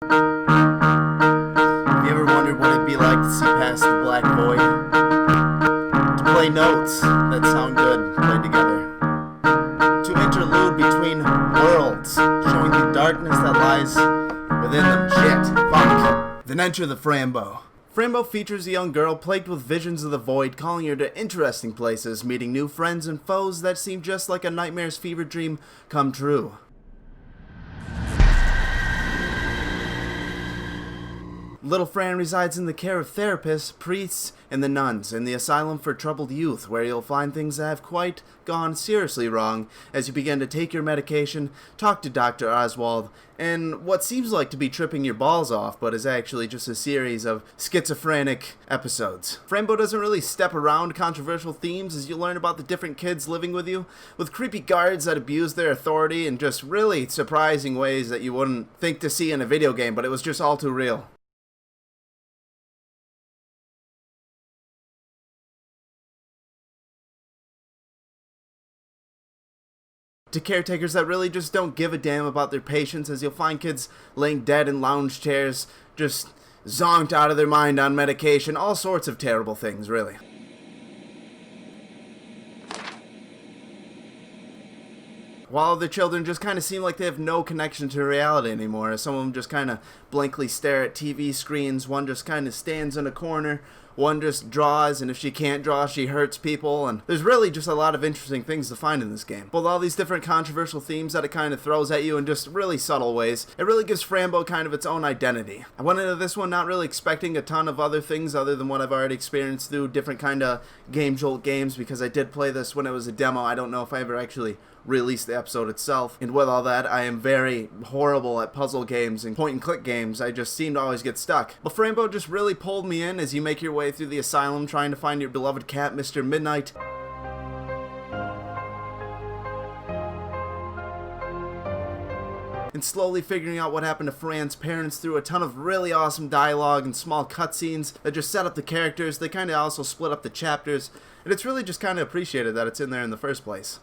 Have you ever wondered what it'd be like to see past the black void? To play notes that sound good played together. To interlude between worlds, showing the darkness that lies within them. Shit. Fuck. Then enter the Fran Bow. Fran Bow features a young girl plagued with visions of the void, calling her to interesting places, meeting new friends and foes that seem just like a nightmare's fever dream come true. Little Fran resides in the care of therapists, priests, and the nuns in the asylum for troubled youth, where you'll find things that have quite gone seriously wrong as you begin to take your medication, talk to Dr. Oswald, and what seems like to be tripping your balls off, but is actually just a series of schizophrenic episodes. Fran Bow doesn't really step around controversial themes as you learn about the different kids living with you, with creepy guards that abuse their authority in just really surprising ways that you wouldn't think to see in a video game, but it was just all too real. To caretakers that really just don't give a damn about their patients, as you'll find kids laying dead in lounge chairs, just zonked out of their mind on medication, all sorts of terrible things, really. While other children just kind of seem like they have no connection to reality anymore, as some of them just kind of blankly stare at TV screens, one just kind of stands in a corner, one just draws, and if she can't draw, she hurts people, and there's really just a lot of interesting things to find in this game. With all these different controversial themes that it kind of throws at you in just really subtle ways, it really gives Fran Bow kind of its own identity. I went into this one not really expecting a ton of other things other than what I've already experienced through different kind of Game Jolt games, because I did play this when it was a demo. I don't know if I ever actually released the episode itself, and with all that, I am very horrible at puzzle games and point-and-click games. I just seem to always get stuck. But Fran Bow just really pulled me in as you make your way through the asylum trying to find your beloved cat, Mr. Midnight. And slowly figuring out what happened to Fran's parents through a ton of really awesome dialogue and small cutscenes that just set up the characters. They kind of also split up the chapters, and it's really just kind of appreciated that it's in there in the first place.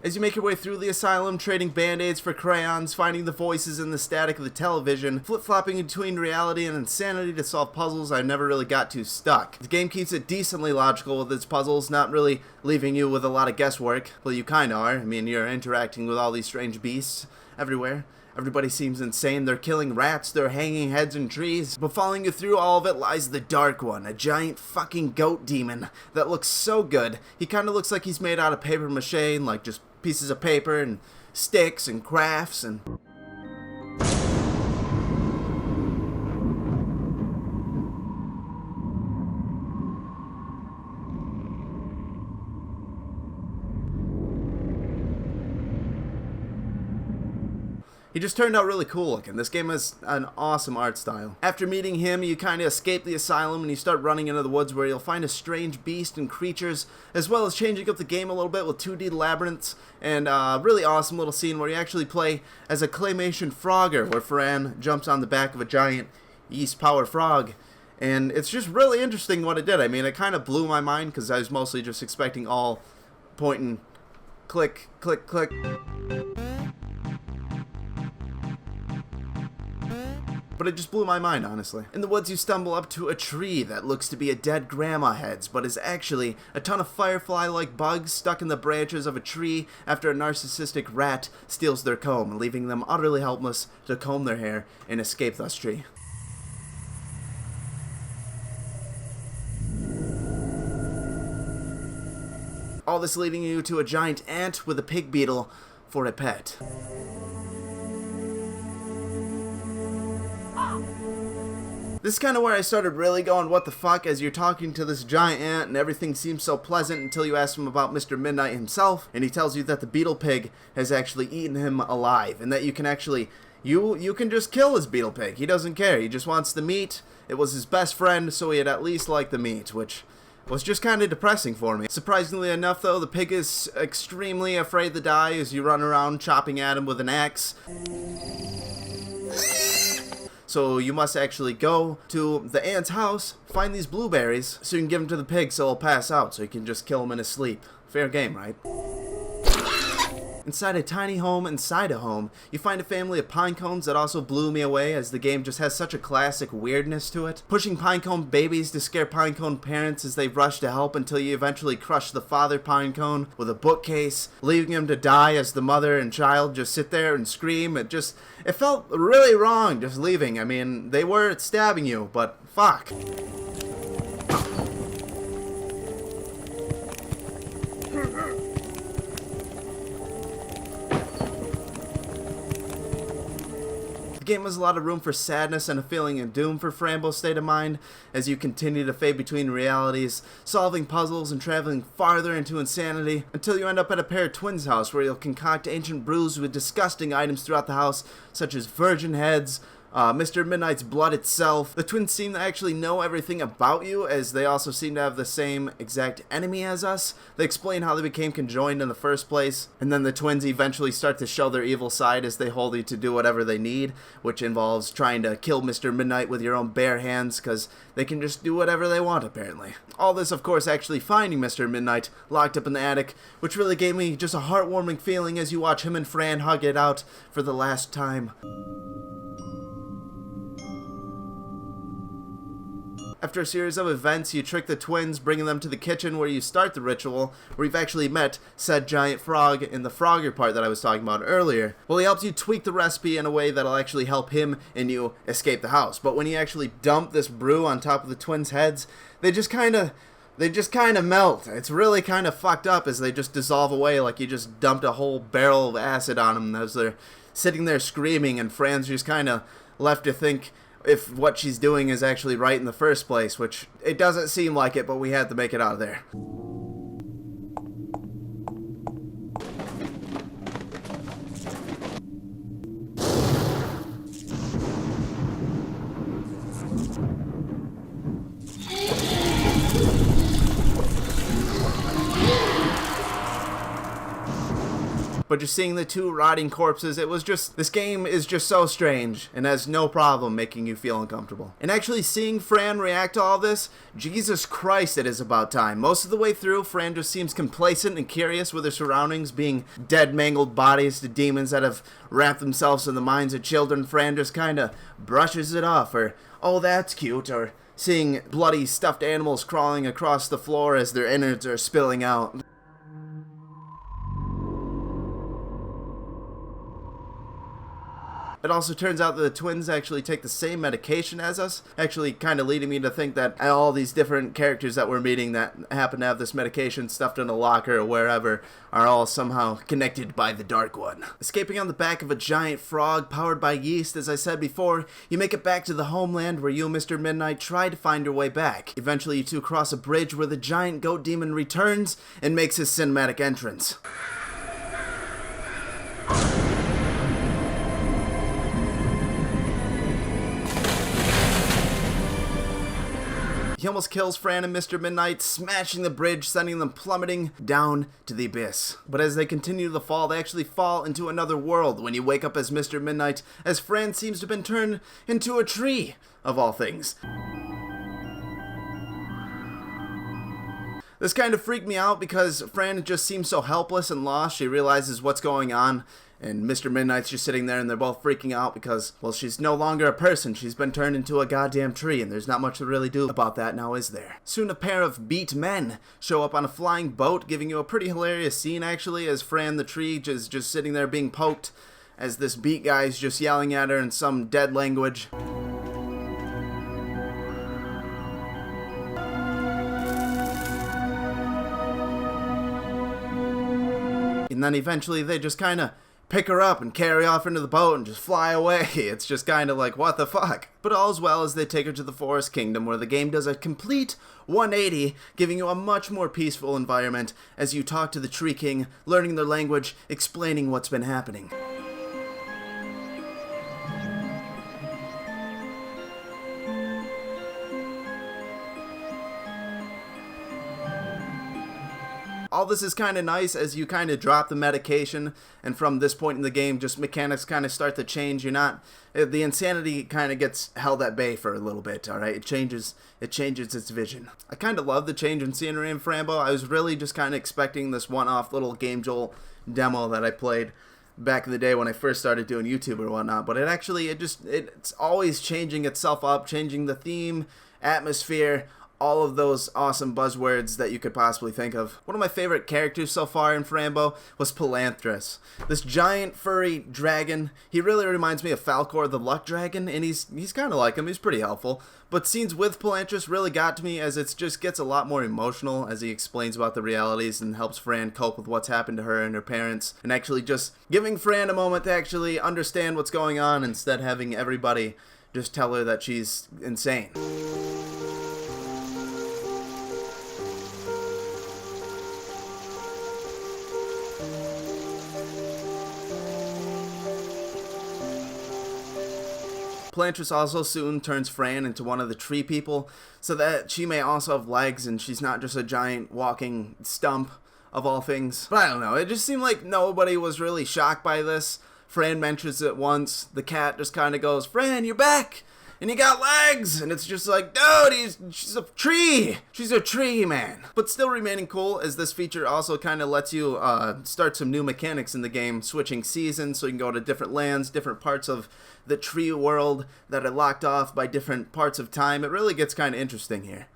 As you make your way through the asylum, trading band-aids for crayons, finding the voices in the static of the television, flip-flopping between reality and insanity to solve puzzles, I never really got too stuck. The game keeps it decently logical with its puzzles, not really leaving you with a lot of guesswork. Well, you kinda are. I mean, you're interacting with all these strange beasts everywhere. Everybody seems insane. They're killing rats, they're hanging heads in trees. But following you through all of it lies the Dark One, a giant fucking goat demon that looks so good. He kind of looks like he's made out of paper mache and like just pieces of paper and sticks and crafts and... He just turned out really cool looking. This game has an awesome art style. After meeting him, you kind of escape the asylum and you start running into the woods where you'll find a strange beast and creatures, as well as changing up the game a little bit with 2D labyrinths and a really awesome little scene where you actually play as a claymation frogger, where Fran jumps on the back of a giant yeast power frog. And it's just really interesting what it did. I mean, it kind of blew my mind because I was mostly just expecting all point and click, click, click. But it just blew my mind, honestly. In the woods, you stumble up to a tree that looks to be a dead grandma heads, but is actually a ton of firefly-like bugs stuck in the branches of a tree after a narcissistic rat steals their comb, leaving them utterly helpless to comb their hair and escape this tree. All this leading you to a giant ant with a pig beetle for a pet. This is kind of where I started really going what the fuck as you're talking to this giant ant and everything seems so pleasant until you ask him about Mr. Midnight himself, and he tells you that the beetle pig has actually eaten him alive and that you can actually, you can just kill his beetle pig. He doesn't care. He just wants the meat. It was his best friend, so he'd at least like the meat, which was just kind of depressing for me. Surprisingly enough, though, the pig is extremely afraid to die as you run around chopping at him with an axe. So you must actually go to the ant's house, find these blueberries, so you can give them to the pig so he'll pass out, so you can just kill him in his sleep. Fair game, right? Inside a tiny home inside a home, you find a family of pine cones that also blew me away, as the game just has such a classic weirdness to it. Pushing pine cone babies to scare pine cone parents as they rush to help until you eventually crush the father pine cone with a bookcase, leaving him to die as the mother and child just sit there and scream. It felt really wrong just leaving. I mean, they were stabbing you, but fuck. The game has a lot of room for sadness and a feeling of doom for Fran Bow's state of mind as you continue to fade between realities, solving puzzles and traveling farther into insanity until you end up at a pair of twins' house where you'll concoct ancient brews with disgusting items throughout the house such as virgin heads, Mr. Midnight's blood itself. The twins seem to actually know everything about you, as they also seem to have the same exact enemy as us. They explain how they became conjoined in the first place, and then the twins eventually start to show their evil side as they hold you to do whatever they need, which involves trying to kill Mr. Midnight with your own bare hands, because they can just do whatever they want, apparently. All this, of course, actually finding Mr. Midnight locked up in the attic, which really gave me just a heartwarming feeling as you watch him and Fran hug it out for the last time. After a series of events, you trick the twins, bringing them to the kitchen where you start the ritual, where you've actually met said giant frog in the Frogger part that I was talking about earlier. Well, he helps you tweak the recipe in a way that'll actually help him and you escape the house. But when you actually dump this brew on top of the twins' heads, they just kind of melt. It's really kind of fucked up as they just dissolve away like you just dumped a whole barrel of acid on them as they're sitting there screaming, and Fran's just kind of left to think if what she's doing is actually right in the first place, which it doesn't seem like it, but we had to make it out of there. But just seeing the two rotting corpses, this game is just so strange and has no problem making you feel uncomfortable. And actually seeing Fran react to all this, Jesus Christ, it is about time. Most of the way through, Fran just seems complacent and curious with her surroundings, being dead, mangled bodies to demons that have wrapped themselves in the minds of children. Fran just kind of brushes it off, or, oh, that's cute, or seeing bloody stuffed animals crawling across the floor as their innards are spilling out. It also turns out that the twins actually take the same medication as us, actually kind of leading me to think that all these different characters that we're meeting that happen to have this medication stuffed in a locker or wherever are all somehow connected by the Dark One. Escaping on the back of a giant frog powered by yeast, as I said before, you make it back to the homeland where you and Mr. Midnight try to find your way back. Eventually you two cross a bridge where the giant goat demon returns and makes his cinematic entrance. He almost kills Fran and Mr. Midnight, smashing the bridge, sending them plummeting down to the abyss. But as they continue the fall, they actually fall into another world when you wake up as Mr. Midnight, as Fran seems to have been turned into a tree, of all things. This kind of freaked me out because Fran just seems so helpless and lost. She realizes what's going on, and Mr. Midnight's just sitting there and they're both freaking out because, well, she's no longer a person. She's been turned into a goddamn tree, and there's not much to really do about that now, is there? Soon a pair of beat men show up on a flying boat, giving you a pretty hilarious scene, actually, as Fran the tree is just sitting there being poked, as this beat guy's just yelling at her in some dead language. And then eventually they just kind of pick her up and carry off into the boat and just fly away. It's just kind of like, what the fuck? But all's well as they take her to the Forest Kingdom, where the game does a complete 180, giving you a much more peaceful environment as you talk to the Tree King, learning their language, explaining what's been happening. all this is kind of nice as you kind of drop the medication, and from this point in the game, just mechanics kind of start to change. You're not, the insanity kind of gets held at bay for a little bit, alright? It changes its vision. I kind of love the change in scenery in Fran Bow. I was really just kind of expecting this one-off little Game Jolt demo that I played back in the day when I first started doing YouTube or whatnot, but it's always changing itself up, changing the theme, atmosphere, all of those awesome buzzwords that you could possibly think of. One of my favorite characters so far in Fran Bow was Palanthras. This giant furry dragon. He really reminds me of Falcor the Luck Dragon, and he's kind of like him. He's pretty helpful. But scenes with Palanthras really got to me, as it just gets a lot more emotional as he explains about the realities and helps Fran cope with what's happened to her and her parents, and actually just giving Fran a moment to actually understand what's going on instead of having everybody just tell her that she's insane. Palanthras also soon turns Fran into one of the tree people, so that she may also have legs and she's not just a giant walking stump of all things. But I don't know, it just seemed like nobody was really shocked by this. Fran mentions it once, the cat just kind of goes, "Fran, you're back! And you got legs!" And it's just like, dude, she's a tree! She's a tree, man! But still remaining cool, as this feature also kind of lets you start some new mechanics in the game, switching seasons so you can go to different lands, different parts of the tree world that are locked off by different parts of time. It really gets kind of interesting here.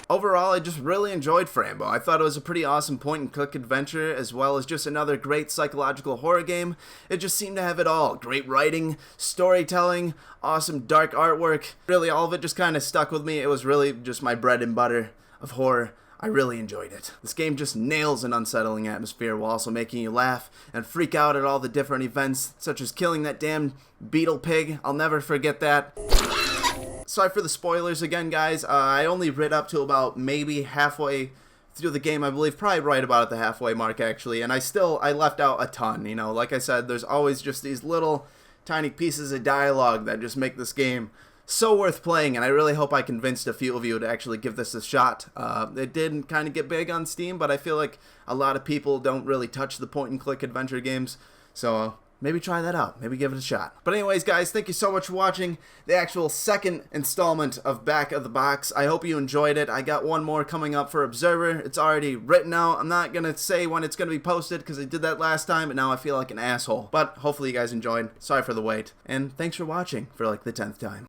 Overall, I just really enjoyed Fran Bow. I thought it was a pretty awesome point-and-click adventure, as well as just another great psychological horror game. It just seemed to have it all. Great writing, storytelling, awesome dark artwork. Really, all of it just kind of stuck with me. It was really just my bread and butter of horror. I really enjoyed it. This game just nails an unsettling atmosphere while also making you laugh and freak out at all the different events, such as killing that damn beetle pig. I'll never forget that. Sorry for the spoilers again, guys. I only read up to about maybe halfway through the game, I believe. Probably right about at the halfway mark, actually. And I left out a ton, you know. Like I said, there's always just these little tiny pieces of dialogue that just make this game so worth playing, and I really hope I convinced a few of you to actually give this a shot. It did kind of get big on Steam, but I feel like a lot of people don't really touch the point-and-click adventure games, so maybe try that out. Maybe give it a shot. But anyways, guys, thank you so much for watching the actual second installment of Back of the Box. I hope you enjoyed it. I got one more coming up for Observer. It's already written out. I'm not going to say when it's going to be posted because I did that last time, and now I feel like an asshole. But hopefully you guys enjoyed. Sorry for the wait. And thanks for watching for like the 10th time.